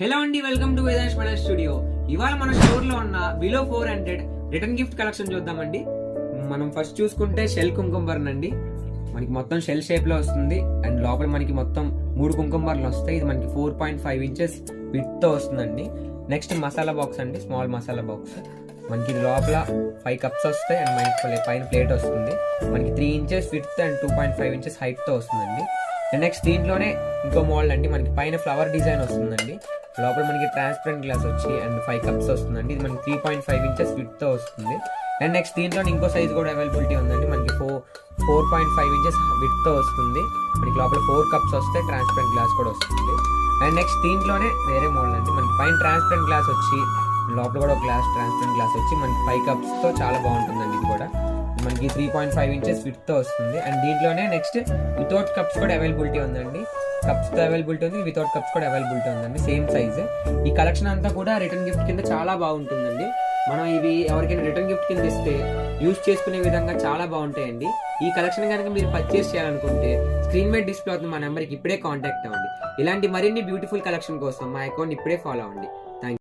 Hello అండి, welcome to Vedansh మన studio. ఇవాళ మన స్టోర్ లో ఉన్న బిలో 400 రిటర్న్ గిఫ్ట్ కలెక్షన్ చూద్దామండి. మనం ఫస్ట్ చూసుకుంటే షెల్ కుంకుమ బర్న్ అండి. మనకి మొత్తం షెల్ షేప్ లో వస్తుంది అండ్ లోపల మనకి మొత్తం 3 కుంకుమ బర్న్లు వస్తాయి. ఇది మనకి 4.5 ఇంచెస్ విత్ తో వస్తుందండి. నెక్స్ట్ మసాలా బాక్స్ అండి, స్మాల్ మసాలా బాక్స్. మనకి లోపల 5 కప్స్ వస్తాయి అండ్ మనకి పైన ప్లేట్ వస్తుంది. మనకి 3 inches with and 2.5 inches height తో వస్తుందండి. అండ్ నెక్స్ట్ దీంట్లోనే ఇంకో మోల్డ్ అండి. మనకి పైన ఫ్లవర్ డిజైన్ వస్తుందండి. లోపల మనకి ట్రాన్స్పరెంట్ గ్లాస్ వచ్చి అండ్ 5 కప్స్ వస్తుందండి. ఇది మనకి 3.5 ఇంచెస్ విత్ తో వస్తుంది. అండ్ నెక్స్ట్ దీంట్లో ఇంకో సైజ్ కూడా అవైలబిలిటీ ఉందండి. మనకి 4.5 ఇంచెస్ విత్ తో వస్తుంది. మనకి లోపల 4 కప్స్ వస్తే ట్రాన్స్పరెంట్ గ్లాస్ కూడా వస్తుంది. అండ్ నెక్స్ట్ దీంట్లోనే వేరే మోడల్ అండి. మనకి పైన ట్రాన్స్పరెంట్ గ్లాస్ వచ్చి లోపల కూడా ఒక గ్లాస్ ట్రాన్స్పరెంట్ గ్లాస్ వచ్చి మనకి 5 కప్స్ తో చాలా బాగుంటుందండి. ఇది కూడా మనకి 3.5 ఇంచెస్ విత్ తో వస్తుంది. అండ్ దీంట్లోనే నెక్స్ట్ వితౌట్ కప్స్ కూడా అవైలబిలిటీ ఉందండి. కప్స్ తో అవైలబిలిటీ ఉంది, వితౌట్ కప్స్ కూడా అవైలబిలిటీ ఉందండి. Same size. ఈ కలెక్షన్ అంతా కూడా రిటర్న్ గిఫ్ట్ కింద చాలా బాగుంటుందండి. మనం ఇవి ఎవరికైనా రిటర్న్ గిఫ్ట్ కింద ఇస్తే యూజ్ చేసుకునే విధంగా చాలా బాగుంటాయండి. ఈ కలెక్షన్ కనుక మీరు పర్చేస్ చేయాలనుకుంటే స్క్రీన్ మీద డిస్ప్లే అవుతుంది మా నెంబర్కి ఇప్పుడే కాంటాక్ట్ అవ్వండి. ఇలాంటి మరిన్ని బ్యూటిఫుల్ కలెక్షన్ కోసం మా అకౌంట్ ఇప్పుడే ఫాలో అవ్వండి.